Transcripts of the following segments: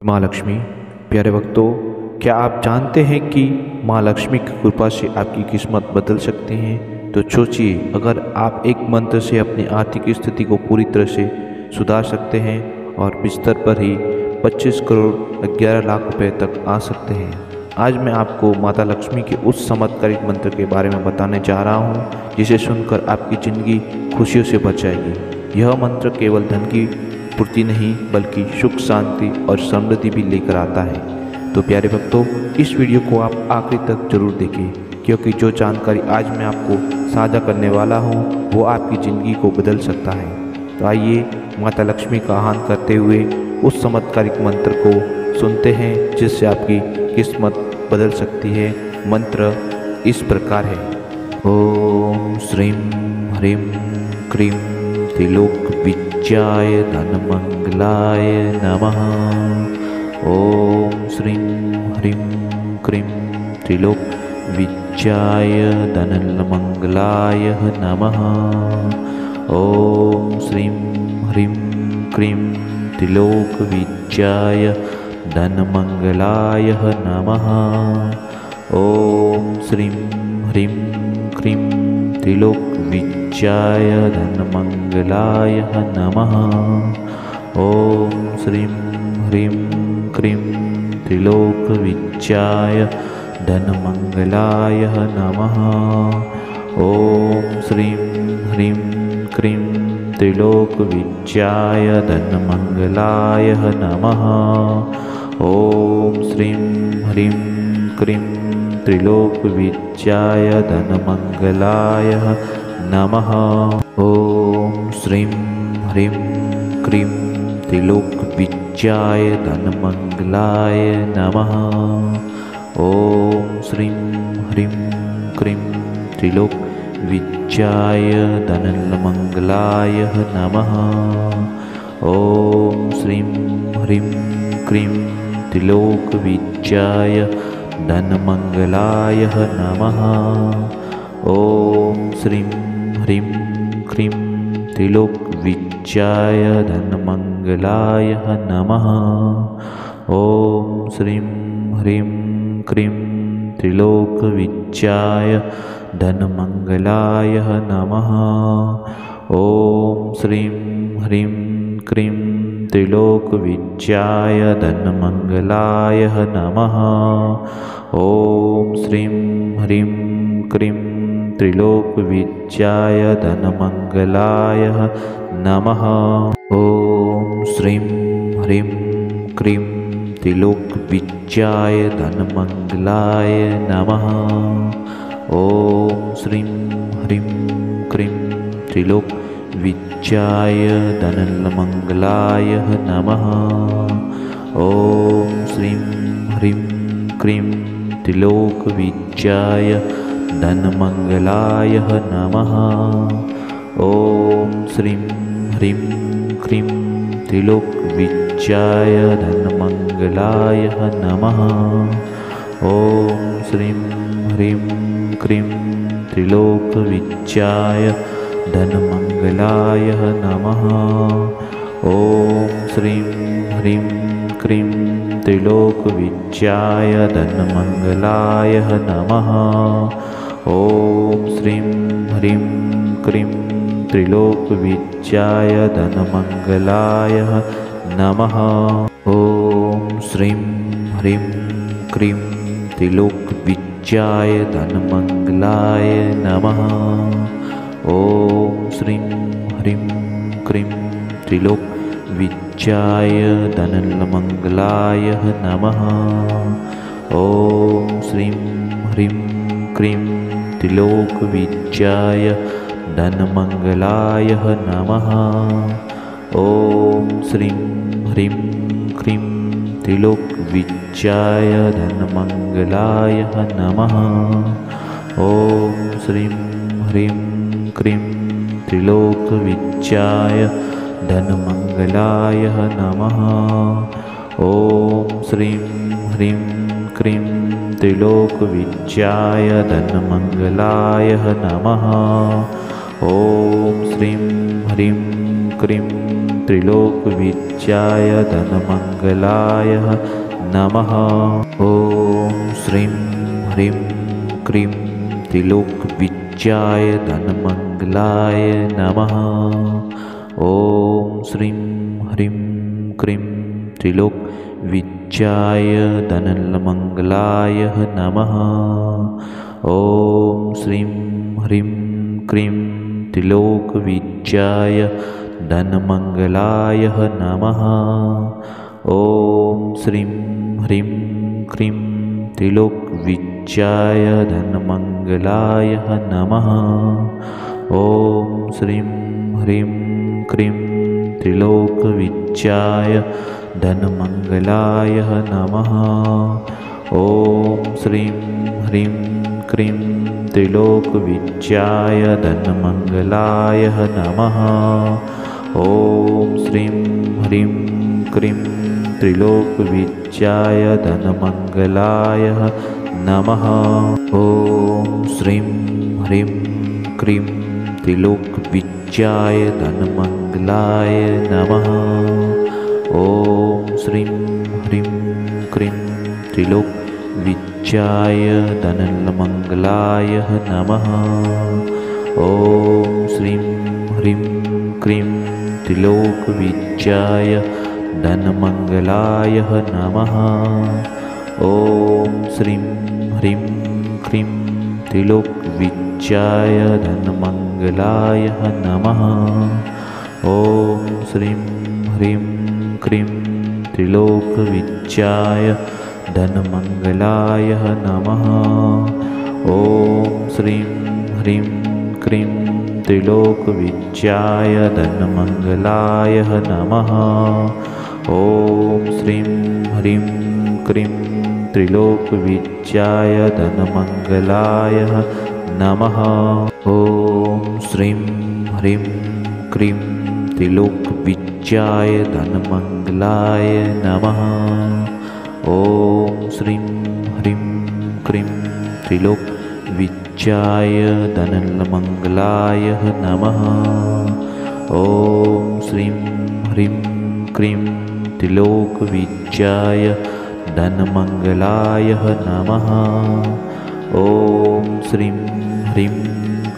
माँ लक्ष्मी। प्यारे भक्तों, क्या आप जानते हैं कि माँ लक्ष्मी की कृपा से आपकी किस्मत बदल सकती है? तो सोचिए, अगर आप एक मंत्र से अपनी आर्थिक स्थिति को पूरी तरह से सुधार सकते हैं और बिस्तर पर ही 25 करोड़ 11 लाख रुपए तक आ सकते हैं। आज मैं आपको माता लक्ष्मी के उस चमत्कारिक मंत्र के बारे में बताने जा रहा हूँ जिसे सुनकर आपकी ज़िंदगी खुशियों से भर जाएगी। यह मंत्र केवल धन की पूर्ति नहीं बल्कि सुख, शांति और समृद्धि भी लेकर आता है। तो प्यारे भक्तों, इस वीडियो को आप आखिरी तक जरूर देखें, क्योंकि जो जानकारी आज मैं आपको साझा करने वाला हूँ वो आपकी ज़िंदगी को बदल सकता है। तो आइए माता लक्ष्मी का आह्वान करते हुए उस चमत्कारिक मंत्र को सुनते हैं जिससे आपकी किस्मत बदल सकती है। मंत्र इस प्रकार है। ओम श्रीं ह्रीं क्रीं त्रिलोक विद्याय धनमंगलाय नमः। ओम श्रीं ह्रीं क्रीं त्रिलोक विद्याय धनमंगलाय नमः। ओम श्रीं ह्रीं क्रीं त्रिलोक विद्याय धनमंगलाय नमः। ओम श्रीं ह्रीं क्रीं त्रिलोक विद्याय धनमंगलाय नमः। ओम श्रीं ह्रीं क्रीं त्रिलोक विद्याय धनमंगलाय नमः। ओम श्रीं ह्रीं क्रीं त्रिलोक विद्याय धनमंगलाय नमः। ओम श्रीं ह्रीं क्रीं त्रिलोक विद्याय धनमंगलाय नमः। ओम श्रीं ह्रीं क्रीं त्रिलोक विद्याय धनमंगलाय नमः। ओम श्रीं ह्रीं क्रीं त्रिलोक विद्याय धनमंगलाय नमः। ओम श्रीं ह्रीं क्रीं त्रिलोक विद्याय धनमंगलाय नमः। ओम श्रीं ह्रीं क्रीं त्रिलोक विद्याय धनमंगलाय नमः। ओम श्रीं ह्रीं क्रीं त्रिलोक विद्याय धनमंगलाय नमः। ओम श्रीं ह्रीं क्रीं त्रिलोक विद्याय धनमंगलाय नमः। ओम श्रीं ह्रीं क्रीं त्रिलोक विद्याय धनमंगलाय नमः। ओम श्रीं ह्रीं क्रीं त्रिलोक विद्याय धनमंगलाय नमः। ओम श्रीं ह्रीं क्रीं त्रिलोक विद्याय धनमंगलाय नमः। ओम श्रीं ह्रीं क्रीं त्रिलोक विद्याय धनमंगलाय नमः। ओम श्रीं ह्रीं क्रीं त्रिलोक विद्याय धनमंगलाय नमः। ओम श्रीं ह्रीं क्रीं त्रिलोक विद्याय धनमंगलाय नमः। ओम श्रीं ह्रीं क्रीं त्रिलोक विद्याय धनमंगलाय नमः। ओम श्रीं ह्रीं क्रीं त्रिलोक विद्याय धनमंगलाय नमः। ओम श्रीं ह्रीं क्रीं त्रिलोक विद्याय धनमंगलाय नमः। ओम श्रीं ह्रीं क्रीं त्रिलोक विद्याय धनमंगलाय नमः। ओम श्रीं ह्रीं क्रीं त्रिलोक विद्याय धनमंगलाय नमः। ओम श्रीं ह्रीं क्रीं त्रिलोक विद्याय धनमंगलाय नमः। ओम श्रीं ह्रीं क्रीं त्रिलोक विद्याय धनमंगलाय नमः। ओम श्रीं ह्रीं क्रीं त्रिलोक विद्याय धनमंगलाय नमः। ओम श्रीं ह्रीं क्रीं त्रिलोकविजयाय धनमंगलाय नमः। ॐ श्रीं ह्रीं क्रीं त्रिलोकविजयाय धनमंगलाय नमः। ॐ श्रीं ह्रीं क्रीं त्रिलोकविजयाय धनमंगलाय नमः। ॐ श्रीं ह्रीं क्रीं त्रिलोकविजयाय धनमंगलाय नमः। ॐ श्रीं ह्रीं क्रीं त्रिलोकविजयाय धनमंगलाय नमः। ॐ श्रीं ह्रीं क्रीं त्रिलोकविजयाय धनमंगलाय नमः। ॐ श्रीं ह्रीं क्रीं त्रिलोकविजयाय धनमंगलाय नमः। ॐ श्रीं ह्रीं क्रीं त्रिलोकविजयाय धनमंगलाय नमः। ॐ श्रीं ह्रीं क्रीं त्रिलोकविजयाय धनमंगलाय नमः। ॐ श्रीं ह्रीं क्रीं त्रिलोकविजयाय धनमंगलाय नमः। ॐ श्रीं ह्रीं क्रीं त्रिलोकविजयाय धनमंगलाय नमः। ॐ श्रीं ह्रीं क्रीं त्रिलोकविजयाय धनमंगलाय नमः। ॐ श्रीं ह्रीं क्रीं त्रिलोकविजयाय धनमंगलाय नमः। ॐ श्रीं ह्रीं क्रीं त्रिलोकविजयाय धनमंगलाय नमः। ॐ श्रीं ह्रीं क्रीं त्रिलोकविजयाय धनमंगलाय नमः। ॐ श्रीं ह्रीं क्रीं त्रिलोकविजयाय धनमंगलाय नमः। ॐ श्रीं ह्रीं क्रीं त्रिलोकविजयाय धनमंगलाय नमः। ॐ श्रीं ह्रीं क्रीं त्रिलोकविजयाय धनमंगलाय नमः। ॐ श्रीं ह्रीं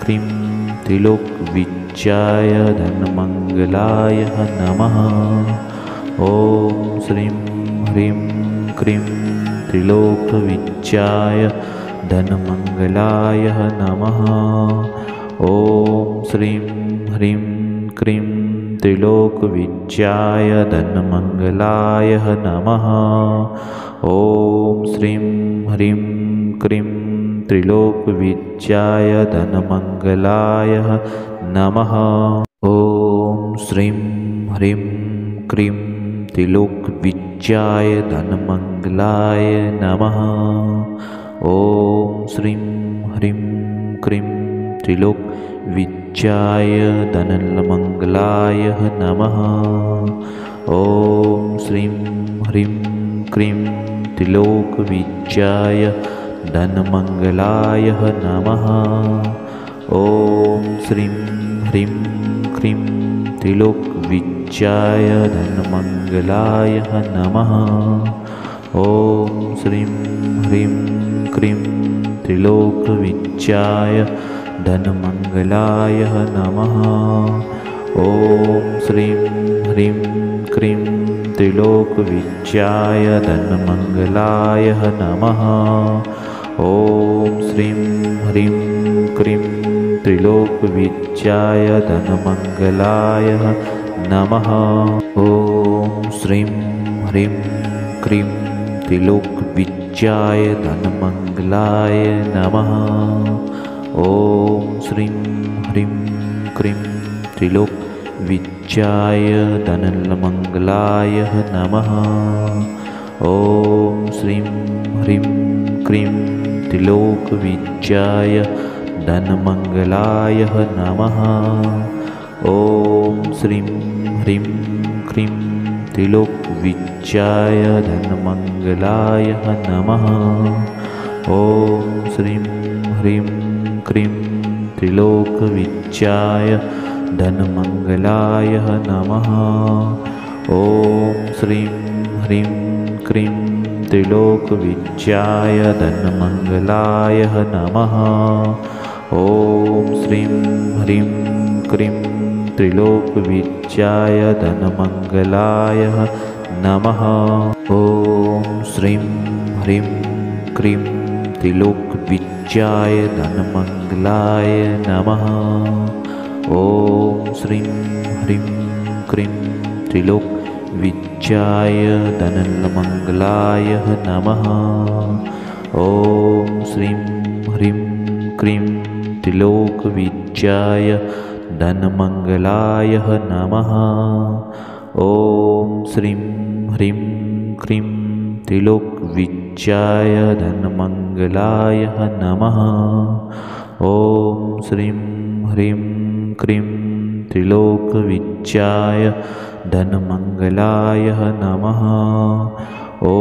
क्रीं त्रिलोकविजयाय धनमंगलाय नमः। ॐ श्रीं ह्रीं क्रीं त्रिलोकविजयाय धनमंगलाय नमः। ॐ श्रीं ह्रीं क्रीं त्रिलोकविजयाय धनमंगलाय नमः। ॐ श्रीं ह्रीं क्रीं त्रिलोकविजयाय धनमंगलाय नमः। ॐ श्रीं ह्रीं क्रीं त्रिलोकविजयाय धनमंगलाय नमः। ॐ श्रीं ह्रीं क्रीं त्रिलोकविजयाय धनमंगलाय नमः। ॐ श्रीं ह्रीं क्रीं त्रिलोकविजयाय धनमंगलाय नमः। ॐ श्रीं ह्रीं क्रीं त्रिलोकविजयाय धनमंगलाय नमः। ॐ श्रीं ह्रीं क्रीं त्रिलोकविजयाय धनमंगलाय नमः। ॐ श्रीं ह्रीं क्रीं त्रिलोकविजयाय धनमंगलाय नमः। ॐ श्रीं ह्रीं क्रीं त्रिलोकविजयाय धनमंगलाय नमः। ॐ श्रीं ह्रीं क्रीं त्रिलोकविजयाय धनमंगलाय नमः। ॐ श्रीं ह्रीं क्रीं त्रिलोकविजयाय धनमंगलाय नमः। ॐ श्रीं ह्रीं क्रीं त्रिलोकविजयाय धनमंगलाय नमः। ॐ श्रीं ह्रीं क्रीं त्रिलोकविजयाय धनमंगलाय नमः। ॐ श्रीं ह्रीं क्रीं त्रिलोकविजयाय धनमङ्गलाय नमः। ॐ श्रीं ह्रीं क्रीं त्रिलोकविजयाय धनमङ्गलाय नमः। ॐ श्रीं ह्रीं क्रीं त्रिलोकविजयाय धनमङ्गलाय नमः। ॐ श्रीं ह्रीं क्रीं त्रिलोकविजयाय धनमङ्गलाय नमः। ॐ श्रीं ह्रीं क्रीं त्रिलोकविजयाय धनमङ्गलाय नमः। ॐ श्रीं ह्रीं क्रीं त्रिलोकविजयाय धनमङ्गलाय नमः। ॐ श्रीं ह्रीं क्रीं त्रिलोकविजयाय धनमङ्गलाय नमः। ॐ श्रीं ह्रीं क्रीं त्रिलोकविजयाय धनमङ्गलाय नमः। ॐ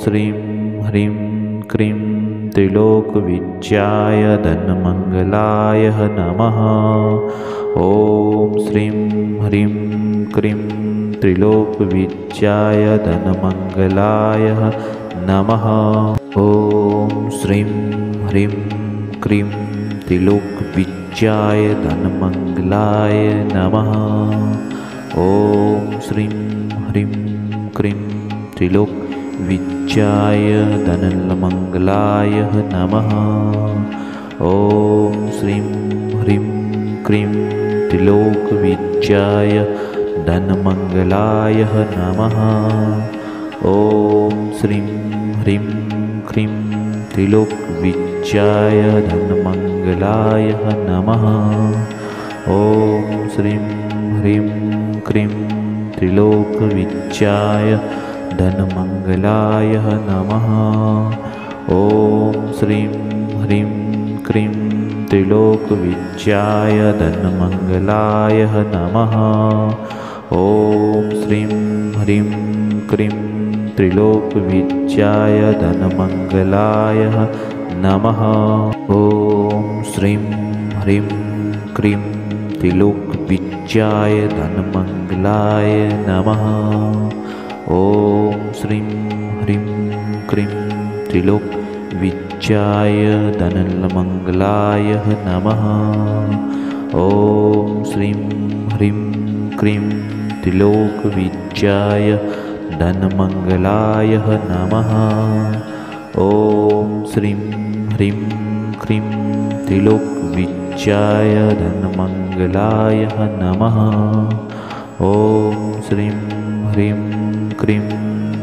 श्रीं ह्रीं क्रीं त्रिलोकविजयाय धनमङ्गलाय नमः। ॐ श्रीं ह्रीं क्रीं त्रिलोकविजयाय धनमङ्गलाय नमः। ॐ श्रीं ह्रीं क्रीं त्रिलोकविजयाय धनमङ्गलाय नमः। ॐ श्रीं ह्रीं क्रीं त्रिलोकविजयाय धनमङ्गलाय नमः। ॐ श्रीं ह्रीं क्रीं त्रिलोकविजयाय धनमङ्गलाय नमः। ॐ श्रीं ह्रीं क्रीं त्रिलोकविजयाय धनमङ्गलाय नमः। ॐ श्रीं ह्रीं क्रीं त्रिलोकविजयाय धनमङ्गलाय नमः। ॐ श्रीं ह्रीं क्रीं त्रिलोकविजयाय धनमङ्गलाय नमः। ॐ श्रीं ह्रीं क्रीं त्रिलोकविजयाय धनमङ्गलाय नमः। ॐ श्रीं ह्रीं क्रीं त्रिलोकविजयाय धनमङ्गलाय नमः। ॐ श्रीं ह्रीं क्रीं त्रिलोकविजयाय धनमङ्गलाय नमः। ॐ श्रीं ह्रीं क्रीं त्रिलोकविजयाय धनमङ्गलाय नमः। ॐ श्रीं ह्रीं क्रीं त्रिलोकविजयाय धनमङ्गलाय नमः। ॐ श्रीं ह्रीं क्रीं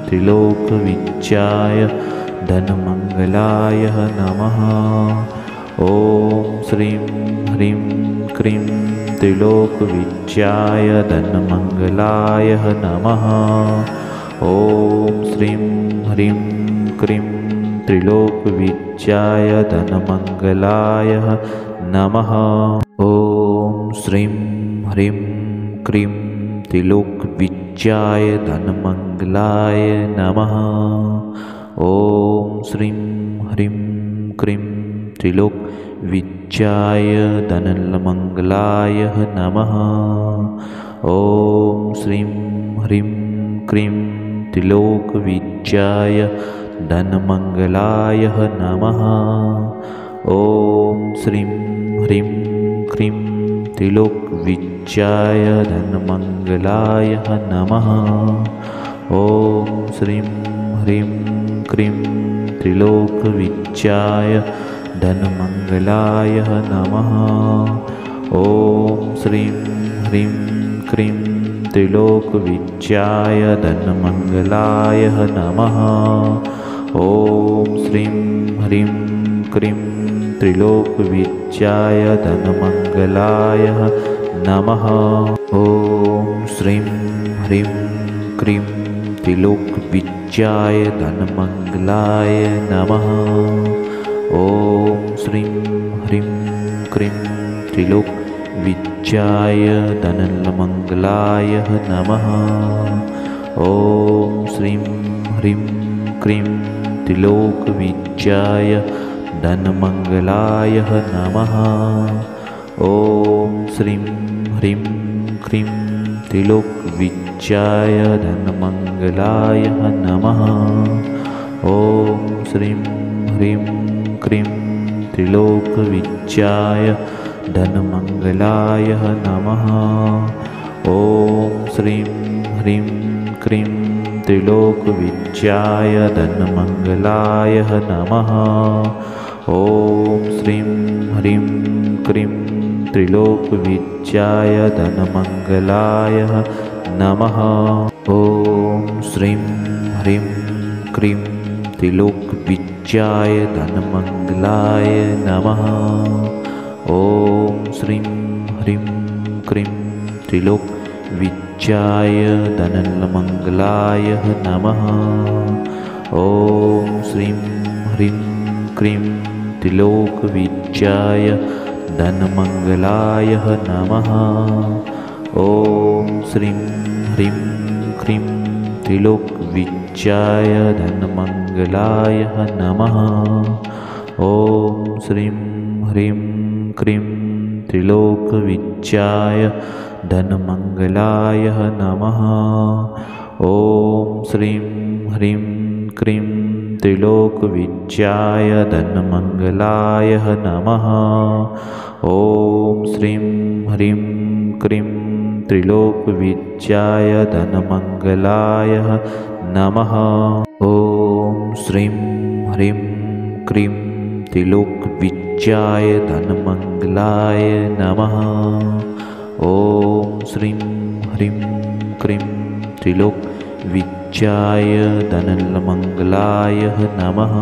त्रिलोकविजयाय धनमङ्गलाय नमः। ॐ श्रीं ह्रीं क्रीं त्रिलोकविजयाय धनमङ्गलाय नमः। ॐ श्रीं ह्रीं क्रीं त्रिलोकविजयाय धनमङ्गलाय नमः। ॐ श्रीं ह्रीं क्रीं त्रिलोकविजयाय धनमङ्गलाय नमः। ॐ श्रीं ह्रीं क्रीं त्रिलोकविजयाय धनमङ्गलाय नमः। ॐ श्रीं ह्रीं क्रीं त्रिलोकविजयाय धनमङ्गलाय नमः। ॐ श्रीं ह्रीं क्रीं त्रिलोकविजयाय धनमङ्गलाय नमः। ॐ श्रीं ह्रीं क्रीं त्रिलोकविजयाय धनमङ्गलाय नमः। ॐ श्रीं ह्रीं क्रीं त्रिलोकविजयाय धनमङ्गलाय नमः। ॐ श्रीं ह्रीं क्रीं त्रिलोकविजयाय धनमङ्गलाय नमः। ॐ श्रीं ह्रीं क्रीं त्रिलोकविजयाय धनमङ्गलाय नमः। ॐ श्रीं ह्रीं क्रीं त्रिलोकविजयाय धनमङ्गलाय नमः। ॐ श्रीं ह्रीं क्रीं त्रिलोकविजयाय धनमङ्गलाय नमः। ॐ श्रीं ह्रीं क्रीं त्रिलोकविजयाय धनमङ्गलाय नमः। ॐ श्रीं ह्रीं क्रीं त्रिलोकविजयाय धनमङ्गलाय नमः। ॐ श्रीं ह्रीं क्रीं त्रिलोकविजयाय धनमङ्गलाय नमः। ॐ श्रीं ह्रीं क्रीं त्रिलोकविजयाय धनमङ्गलाय नमः। ॐ श्रीं ह्रीं क्रीं त्रिलोकविजयाय धनमङ्गलाय नमः। ॐ श्रीं ह्रीं क्रीं त्रिलोकविजयाय धनमङ्गलाय नमः। ॐ श्रीं ह्रीं क्रीं त्रिलोकविजयाय धनमङ्गलाय नमः। ॐ श्रीं ह्रीं क्रीं त्रिलोकविजयाय धनमङ्गलाय नमः। ॐ श्रीं ह्रीं क्रीं त्रिलोकविजयाय धनमङ्गलाय नमः। ॐ श्रीं ह्रीं क्रीं त्रिलोकविजयाय धनमङ्गलाय नमः। ॐ श्रीं ह्रीं क्रीं त्रिलोकविजयाय धनमङ्गलाय नमः। ॐ श्रीं ह्रीं क्रीं त्रिलोकविजयाय धनमङ्गलाय नमः। ॐ श्रीं ह्रीं क्रीं त्रिलोकविजयाय धनमङ्गलाय नमः।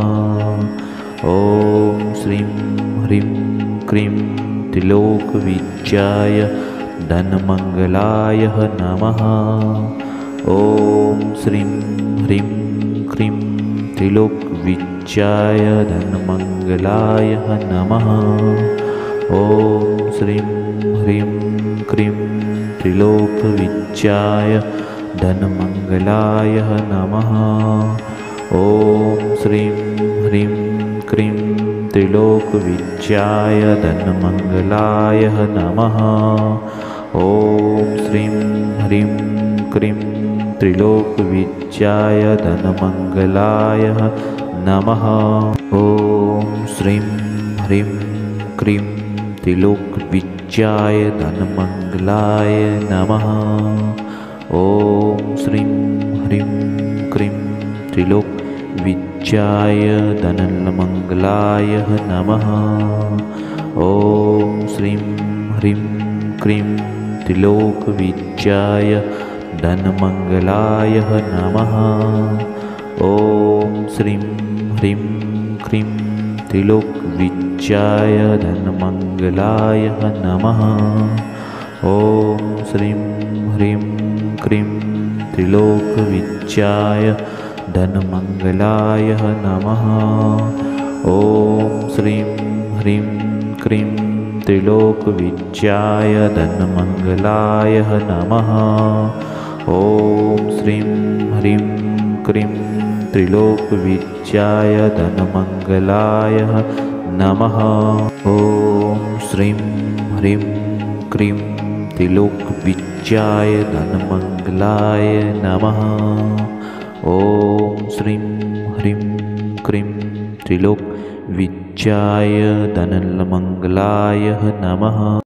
ॐ श्रीं ह्रीं क्रीं त्रिलोकविजयाय धनमङ्गलाय नमः। ॐ श्रीं ह्रीं क्रीं त्रिलोकविजयाय धनमङ्गलाय नमः। ॐ श्रीं ह्रीं क्रीं त्रिलोकविजयाय धनमङ्गलाय नमः। ॐ श्रीं ह्रीं क्रीं त्रिलोकविजयाय धनमङ्गलाय नमः। ॐ श्रीं ह्रीं क्रीं त्रिलोकविजयाय धनमङ्गलाय नमः। ॐ श्रीं ह्रीं क्रीं त्रिलोकविजयाय धनमङ्गलाय नमः। ॐ श्रीं ह्रीं क्रीं त्रिलोकविजयाय धनमङ्गलाय नमः। ॐ श्रीं ह्रीं क्रीं त्रिलोकविजयाय धनमङ्गलाय नमः। ॐ श्रीं ह्रीं क्रीं त्रिलोकविजयाय धनमङ्गलाय नमः। ॐ श्रीं ह्रीं क्रीं त्रिलोकविजयाय धनमङ्गलाय नमः। ॐ श्रीं ह्रीं क्रीं त्रिलोकविजयाय धनमङ्गलाय नमः। ॐ श्रीं ह्रीं क्रीं त्रिलोकविजयाय धनमङ्गलाय नमः। ॐ श्रीं ह्रीं क्रीं त्रिलोकविजयाय धनमङ्गलाय नमः। ॐ श्रीं ह्रीं क्रीं त्रिलोकविजयाय धनमङ्गलाय नमः।